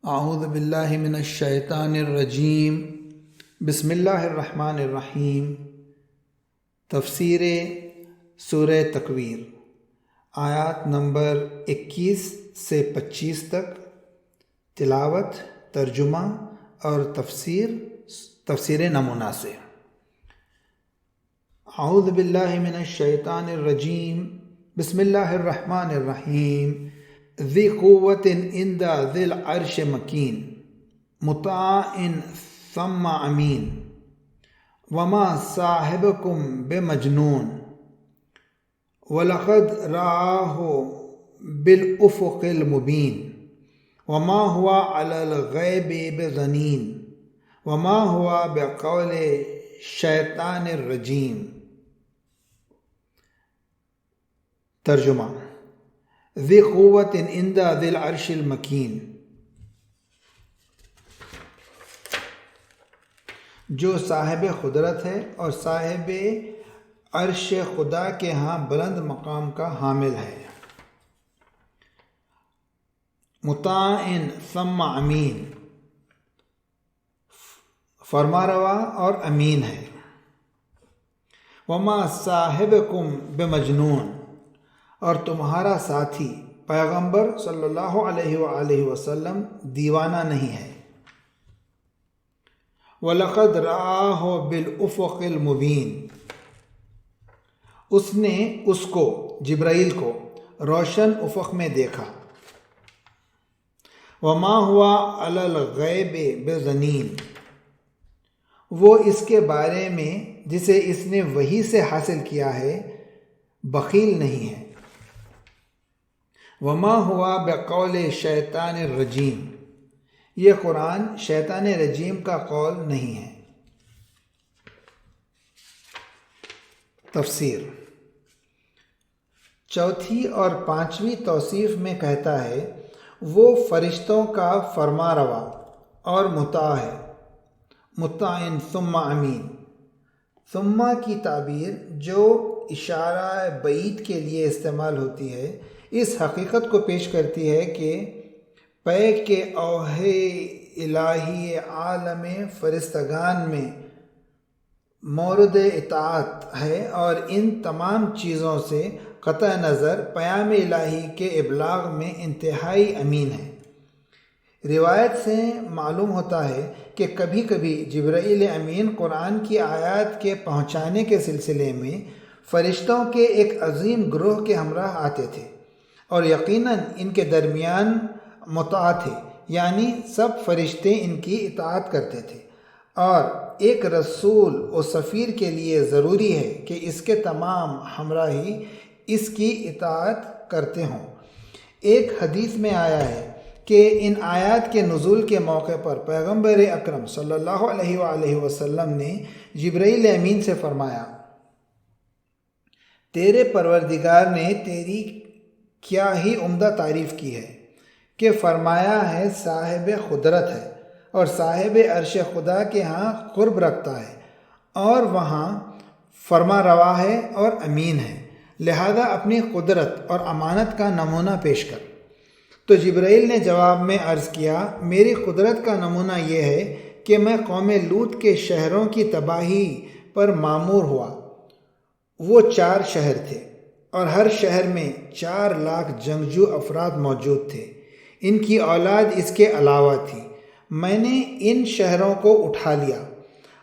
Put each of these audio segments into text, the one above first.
اعوذ باللہ من الشیطان الرجیم بسم اللہ الرحمن الرحیم۔ تفسیر سورہ تکویر، آیات نمبر 21 سے 25 تک۔ تلاوت، ترجمہ اور تفسیر نمونہ سے۔ اعوذ باللہ من الشیطان الرجیم بسم اللہ الرحمن الرحیم۔ ذی قوت عند ذی العرش مکین مطاع ثم امین وما صاحبکم بمجنون ولقد رآہ بالافق المبین وما هو علی الغیب بضنین وما هو بقول شیطان الرجیم۔ ترجمہ: ذی قوت عند ذی العرش المکین، جو صاحب قدرت ہے اور صاحب عرش خدا کے ہاں بلند مقام کا حامل ہے۔ مطاع ثم امین، فرماروا اور امین ہے۔ وما صاحبکم بمجنون، اور تمہارا ساتھی پیغمبر صلی اللہ علیہ وآلہ وسلم دیوانہ نہیں ہے۔ وَلَقَدْ رَآهُ بِالْأُفُقِ الْمُبِينِ، اس نے اس کو، جبرائیل کو، روشن افق میں دیکھا۔ وَمَا هُوَ عَلَى الْغَيْبِ بِضَنِينٍ، وہ اس کے بارے میں جسے اس نے وحی سے حاصل کیا ہے بخیل نہیں ہے۔ وما ہوا بقول شیطان الرجیم، یہ قرآن شیطان رجیم کا قول نہیں ہے۔ تفسیر: چوتھی اور پانچویں توصیف میں کہتا ہے وہ فرشتوں کا فرما روا اور مطاع ہے۔ مطاع ثم امین، ثم کی تعبیر جو اشارہ بعید کے لیے استعمال ہوتی ہے اس حقیقت کو پیش کرتی ہے کہ پے کے اوحے الہی عالم فرشتگان میں مورد اطاعت ہے اور ان تمام چیزوں سے قطع نظر پیام الہی کے ابلاغ میں انتہائی امین ہے۔ روایت سے معلوم ہوتا ہے کہ کبھی کبھی جبرائیل امین قرآن کی آیات کے پہنچانے کے سلسلے میں فرشتوں کے ایک عظیم گروہ کے ہمراہ آتے تھے، اور یقیناً ان کے درمیان مطاع تھے، یعنی سب فرشتے ان کی اطاعت کرتے تھے، اور ایک رسول و سفیر کے لیے ضروری ہے کہ اس کے تمام ہمراہی اس کی اطاعت کرتے ہوں۔ ایک حدیث میں آیا ہے کہ ان آیات کے نزول کے موقع پر پیغمبر اکرم صلی اللہ علیہ وآلہ وسلم نے جبرائیل امین سے فرمایا، تیرے پروردگار نے تیری کیا ہی عمدہ تعریف کی ہے کہ فرمایا ہے صاحب قدرت ہے اور صاحب عرش خدا کے ہاں قرب رکھتا ہے اور وہاں فرما روا ہے اور امین ہے، لہذا اپنی قدرت اور امانت کا نمونہ پیش کر۔ تو جبرائیل نے جواب میں عرض کیا، میری قدرت کا نمونہ یہ ہے کہ میں قوم لوط کے شہروں کی تباہی پر مامور ہوا۔ وہ 4 شہر تھے اور ہر شہر میں 4 لاکھ جنگجو افراد موجود تھے، ان کی اولاد اس کے علاوہ تھی۔ میں نے ان شہروں کو اٹھا لیا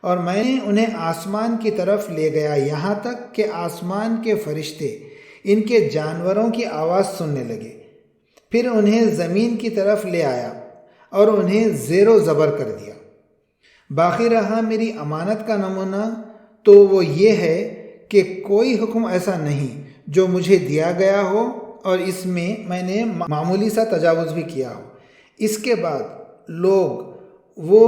اور میں نے انہیں آسمان کی طرف لے گیا، یہاں تک کہ آسمان کے فرشتے ان کے جانوروں کی آواز سننے لگے۔ پھر انہیں زمین کی طرف لے آیا اور انہیں زیر و زبر کر دیا۔ باقی رہا میری امانت کا نمونہ تو وہ یہ ہے کہ کوئی حکم ایسا نہیں جو مجھے دیا گیا ہو اور اس میں نے معمولی سا تجاوز بھی کیا ہو۔ اس کے بعد لوگ وہ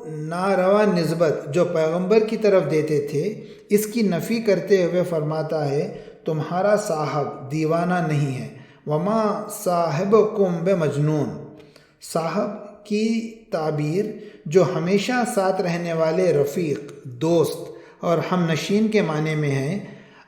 ناروا نسبت جو پیغمبر کی طرف دیتے تھے اس کی نفی کرتے ہوئے فرماتا ہے تمہارا صاحب دیوانہ نہیں ہے۔ وما صاحبکم بمجنون، صاحب کی تعبیر جو ہمیشہ ساتھ رہنے والے رفیق، دوست اور ہم نشین کے معنی میں ہے،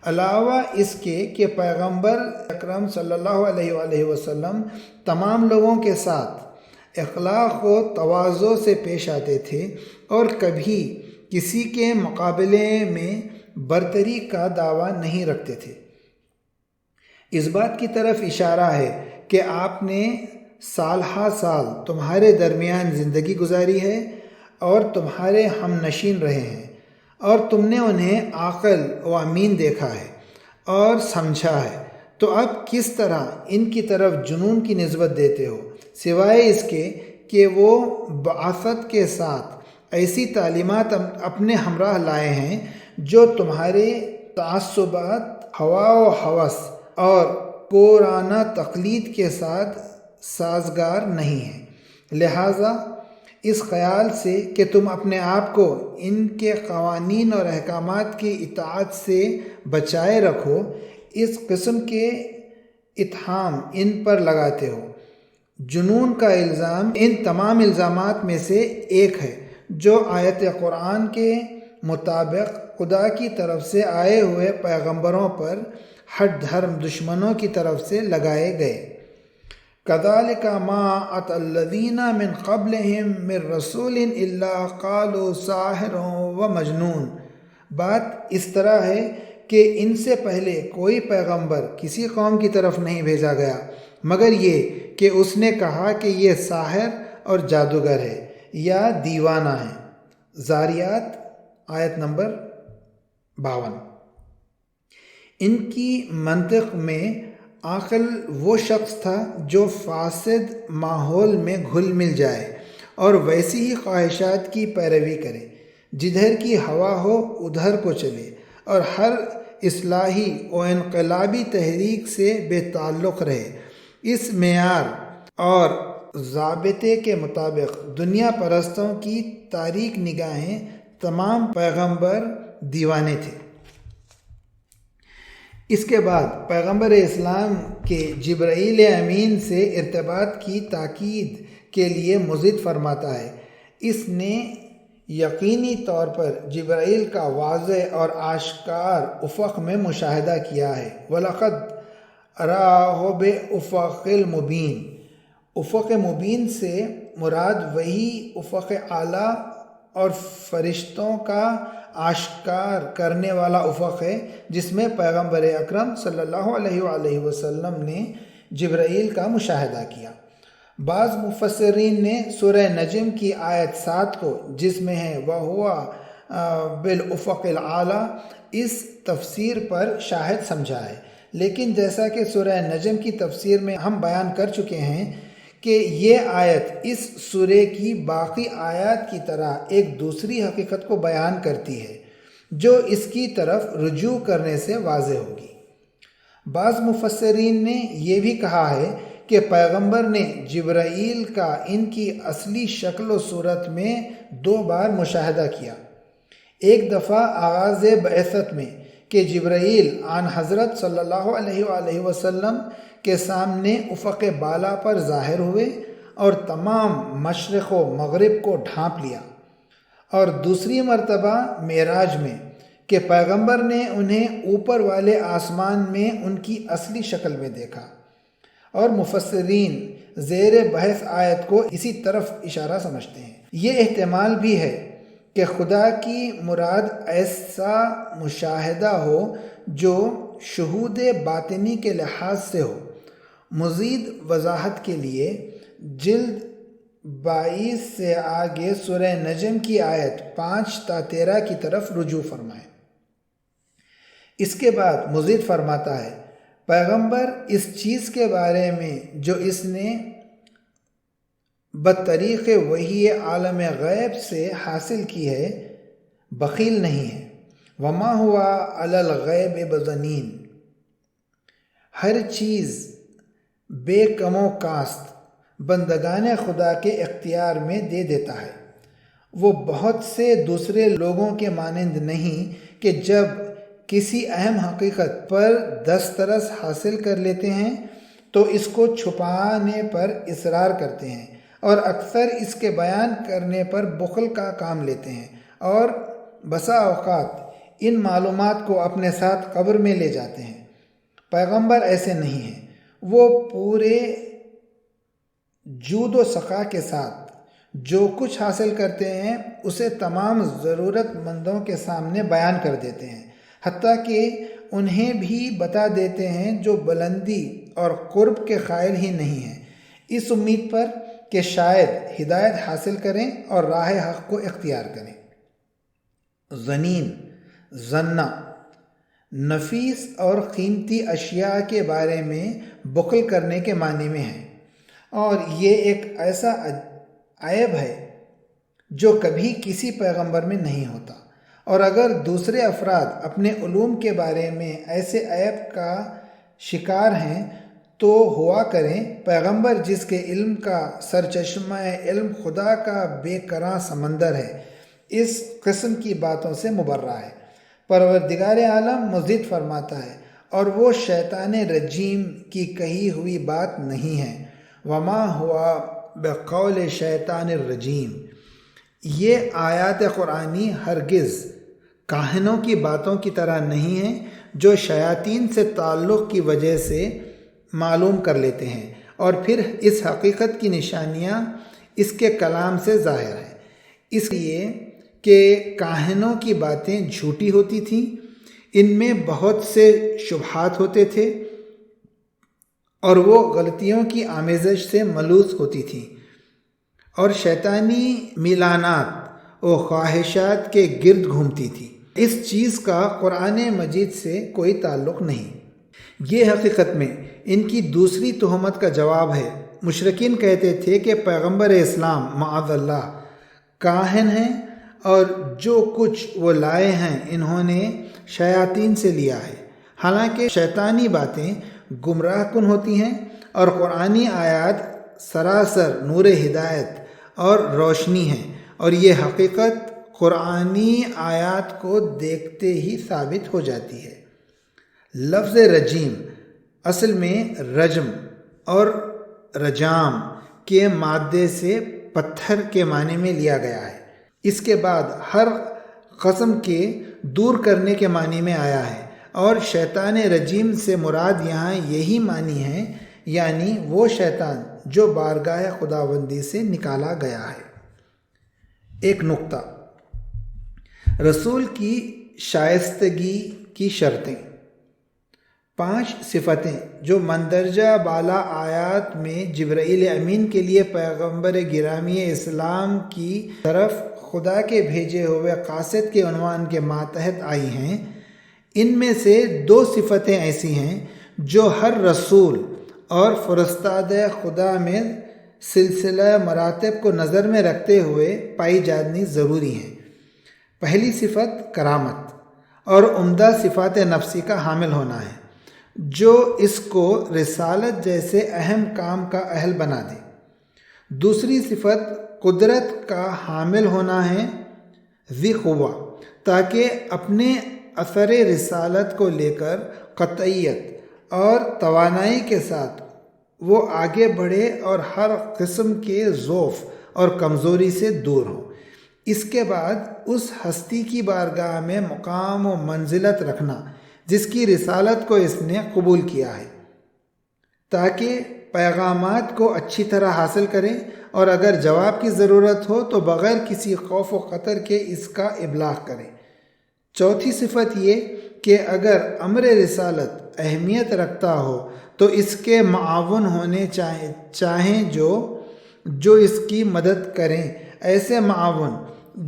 علاوہ اس کے کہ پیغمبر اکرم صلی اللہ علیہ وآلہ وسلم تمام لوگوں کے ساتھ اخلاق و تواضع سے پیش آتے تھے اور کبھی کسی کے مقابلے میں برتری کا دعویٰ نہیں رکھتے تھے۔ اس بات کی طرف اشارہ ہے کہ آپ نے سال ہا سال تمہارے درمیان زندگی گزاری ہے اور تمہارے ہم نشین رہے ہیں، اور تم نے انہیں عاقل و امین دیکھا ہے اور سمجھا ہے، تو اب کس طرح ان کی طرف جنون کی نسبت دیتے ہو، سوائے اس کے کہ وہ بعثت کے ساتھ ایسی تعلیمات اپنے ہمراہ لائے ہیں جو تمہارے تعصبات، ہوا و ہوس اور کورانہ تقلید کے ساتھ سازگار نہیں ہیں۔ لہٰذا اس خیال سے کہ تم اپنے آپ کو ان کے قوانین اور احکامات کی اطاعت سے بچائے رکھو، اس قسم کے اتہام ان پر لگاتے ہو۔ جنون کا الزام ان تمام الزامات میں سے ایک ہے جو آیت قرآن کے مطابق خدا کی طرف سے آئے ہوئے پیغمبروں پر ہٹ دھرم دشمنوں کی طرف سے لگائے گئے۔ كَذَلِكَ مَا أَتَى الَّذِينَ مِن قَبْلِهِم مِّن رَّسُولٍ إِلَّا قَالُوا سَاحِرٌ وَمَجْنُونٌ۔ بات اس طرح ہے کہ ان سے پہلے کوئی پیغمبر کسی قوم کی طرف نہیں بھیجا گیا مگر یہ کہ اس نے کہا کہ یہ ساحر اور جادوگر ہے یا دیوانہ ہے۔ زاریات آیت نمبر 52۔ ان کی منطق میں عاقل وہ شخص تھا جو فاسد ماحول میں گھل مل جائے اور ویسی ہی خواہشات کی پیروی کرے، جدھر کی ہوا ہو ادھر کو چلے اور ہر اصلاحی و انقلابی تحریک سے بے تعلق رہے۔ اس معیار اور ضابطے کے مطابق دنیا پرستوں کی تاریک نگاہیں تمام پیغمبر دیوانے تھے۔ اس کے بعد پیغمبر اسلام کے جبرائیل امین سے ارتباط کی تاکید کے لیے مزید فرماتا ہے، اس نے یقینی طور پر جبرائیل کا واضح اور آشکار افق میں مشاہدہ کیا ہے۔ وَلَقَدْ رَآهُ بِالْأُفُقِ الْمُبِينِ۔ افق مبین سے مراد وہی افق اعلیٰ اور فرشتوں کا آشکار کرنے والا افق ہے جس میں پیغمبر اکرم صلی اللہ علیہ وآلہ وسلم نے جبرائیل کا مشاہدہ کیا۔ بعض مفسرین نے سورہ نجم کی آیت 7 کو جس میں ہے وَهُوَ بِالْأُفُقِ الْأَعْلَىٰ اس تفسیر پر شاہد سمجھا ہے، لیکن جیسا کہ سورہ نجم کی تفسیر میں ہم بیان کر چکے ہیں کہ یہ آیت اس سورے کی باقی آیات کی طرح ایک دوسری حقیقت کو بیان کرتی ہے جو اس کی طرف رجوع کرنے سے واضح ہوگی۔ بعض مفسرین نے یہ بھی کہا ہے کہ پیغمبر نے جبرائیل کا ان کی اصلی شکل و صورت میں 2 بار مشاہدہ کیا۔ ایک دفعہ آغاز بعثت میں کہ جبرائیل آن حضرت صلی اللہ علیہ وآلہ وسلم کے سامنے افق بالا پر ظاہر ہوئے اور تمام مشرق و مغرب کو ڈھانپ لیا، اور دوسری مرتبہ معراج میں کہ پیغمبر نے انہیں اوپر والے آسمان میں ان کی اصلی شکل میں دیکھا، اور مفسرین زیر بحث آیت کو اسی طرف اشارہ سمجھتے ہیں۔ یہ احتمال بھی ہے کہ خدا کی مراد ایسا مشاہدہ ہو جو شہود باطنی کے لحاظ سے ہو۔ مزید وضاحت کے لیے جلد 22 سے آگے سورہ نجم کی آیت 5 تا 13 کی طرف رجوع فرمائیں۔ اس کے بعد مزید فرماتا ہے، پیغمبر اس چیز کے بارے میں جو اس نے بطریق وحی عالم غیب سے حاصل کی ہے بخیل نہیں ہے۔ وما ہوا علی الغیب بضنین۔ ہر چیز بے کم و کاست بندگان خدا کے اختیار میں دے دیتا ہے۔ وہ بہت سے دوسرے لوگوں کے مانند نہیں کہ جب کسی اہم حقیقت پر دسترس حاصل کر لیتے ہیں تو اس کو چھپانے پر اصرار کرتے ہیں اور اکثر اس کے بیان کرنے پر بخل کا کام لیتے ہیں، اور بسا اوقات ان معلومات کو اپنے ساتھ قبر میں لے جاتے ہیں۔ پیغمبر ایسے نہیں ہیں، وہ پورے جود و سخا کے ساتھ جو کچھ حاصل کرتے ہیں اسے تمام ضرورت مندوں کے سامنے بیان کر دیتے ہیں، حتیٰ کہ انہیں بھی بتا دیتے ہیں جو بلندی اور قرب کے قائل ہی نہیں ہیں، اس امید پر کہ شاید ہدایت حاصل کریں اور راہ حق کو اختیار کریں۔ ظنین، ظنہ، نفیس اور قیمتی اشیاء کے بارے میں بخل کرنے کے معنی میں ہے، اور یہ ایک ایسا عیب ہے جو کبھی کسی پیغمبر میں نہیں ہوتا، اور اگر دوسرے افراد اپنے علوم کے بارے میں ایسے عیب کا شکار ہیں تو ہوا کریں، پیغمبر جس کے علم کا سرچشمہ علم خدا کا بے کراں سمندر ہے، اس قسم کی باتوں سے مبرہ ہے۔ پروردگار عالم مزید فرماتا ہے، اور وہ شیطان رجیم کی کہی ہوئی بات نہیں ہے، وما ہوا بقول شیطان الرجیم۔ یہ آیات قرآنی ہرگز کاہنوں کی باتوں کی طرح نہیں ہیں جو شیاطین سے تعلق کی وجہ سے معلوم کر لیتے ہیں، اور پھر اس حقیقت کی نشانیاں اس کے کلام سے ظاہر ہیں، اس لیے کہ کاہنوں کی باتیں جھوٹی ہوتی تھیں، ان میں بہت سے شبہات ہوتے تھے اور وہ غلطیوں کی آمیزش سے ملوث ہوتی تھیں، اور شیطانی میلانات و خواہشات کے گرد گھومتی تھی۔ اس چیز کا قرآن مجید سے کوئی تعلق نہیں۔ یہ حقیقت میں ان کی دوسری تہمت کا جواب ہے۔ مشرکین کہتے تھے کہ پیغمبر اسلام معاذ اللہ کاہن ہیں، اور جو کچھ وہ لائے ہیں انہوں نے شیاطین سے لیا ہے، حالانکہ شیطانی باتیں گمراہ کن ہوتی ہیں، اور قرآنی آیات سراسر نور ہدایت اور روشنی ہیں، اور یہ حقیقت قرآنی آیات کو دیکھتے ہی ثابت ہو جاتی ہے۔ لفظ رجیم اصل میں رجم اور رجام کے مادے سے پتھر کے معنی میں لیا گیا ہے۔ اس کے بعد ہر قسم کے دور کرنے کے معنی میں آیا ہے، اور شیطان رجیم سے مراد یہاں یہی معنی ہے، یعنی وہ شیطان جو بارگاہ خداوندی سے نکالا گیا ہے۔ ایک نقطہ، رسول کی شائستگی کی شرطیں۔ 5 صفتیں جو مندرجہ بالا آیات میں جبرائیل امین کے لیے پیغمبر گرامی اسلام کی طرف خدا کے بھیجے ہوئے قاصد کے عنوان کے ماتحت آئی ہیں، ان میں سے 2 صفتیں ایسی ہیں جو ہر رسول اور فرستادہ خدا میں سلسلہ مراتب کو نظر میں رکھتے ہوئے پائی جانی ضروری ہیں۔ پہلی صفت کرامت اور عمدہ صفات نفسی کا حامل ہونا ہے، جو اس کو رسالت جیسے اہم کام کا اہل بنا دے۔ دوسری صفت قدرت کا حامل ہونا ہے، ذی قوہ، تاکہ اپنے اثر رسالت کو لے کر قطعیت اور توانائی کے ساتھ وہ آگے بڑھے اور ہر قسم کے ضعف اور کمزوری سے دور ہو۔ اس کے بعد اس ہستی کی بارگاہ میں مقام و منزلت رکھنا جس کی رسالت کو اس نے قبول کیا ہے، تاکہ پیغامات کو اچھی طرح حاصل کریں، اور اگر جواب کی ضرورت ہو تو بغیر کسی خوف و خطر کے اس کا ابلاغ کریں۔ چوتھی صفت یہ کہ اگر امر رسالت اہمیت رکھتا ہو تو اس کے معاون ہونے چاہیں جو اس کی مدد کریں، ایسے معاون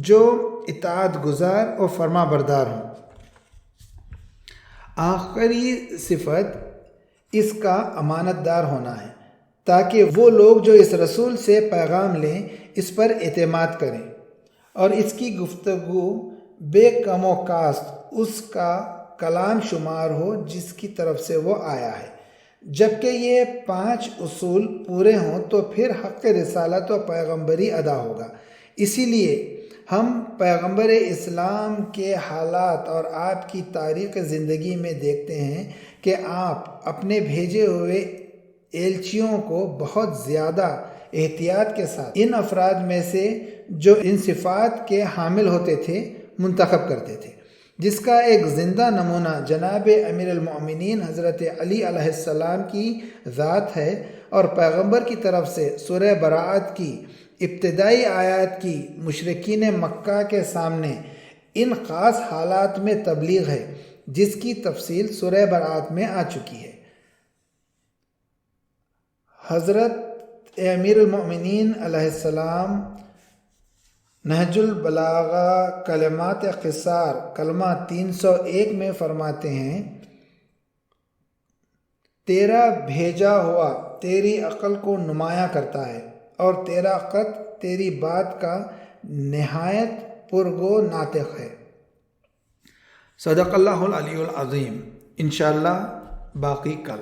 جو اطاعت گزار اور فرما بردار ہوں۔ آخری صفت اس کا امانت دار ہونا ہے، تاکہ وہ لوگ جو اس رسول سے پیغام لیں اس پر اعتماد کریں، اور اس کی گفتگو بے کم و کاست اس کا کلام شمار ہو جس کی طرف سے وہ آیا ہے۔ جبکہ یہ 5 اصول پورے ہوں تو پھر حق رسالت و پیغمبری ادا ہوگا۔ اسی لیے ہم پیغمبر اسلام کے حالات اور آپ کی تاریخ زندگی میں دیکھتے ہیں کہ آپ اپنے بھیجے ہوئے ایلچیوں کو بہت زیادہ احتیاط کے ساتھ ان افراد میں سے جو ان صفات کے حامل ہوتے تھے منتخب کرتے تھے۔ جس کا ایک زندہ نمونہ جناب امیر المؤمنین حضرت علی علیہ السلام کی ذات ہے، اور پیغمبر کی طرف سے سورہ براءت کی ابتدائی آیات کی مشرکین مکہ کے سامنے ان خاص حالات میں تبلیغ ہے جس کی تفصیل سورہ براءت میں آ چکی ہے۔ حضرت امیر المؤمنین علیہ السلام نہج البلاغہ کلمات قصار کلمہ 301 میں فرماتے ہیں، تیرا بھیجا ہوا تیری عقل کو نمایاں کرتا ہے، اور تیرا خط تیری بات کا نہایت پرگو ناطق ہے۔ صدق اللہ العلی العظیم۔ انشاءاللہ باقی کل۔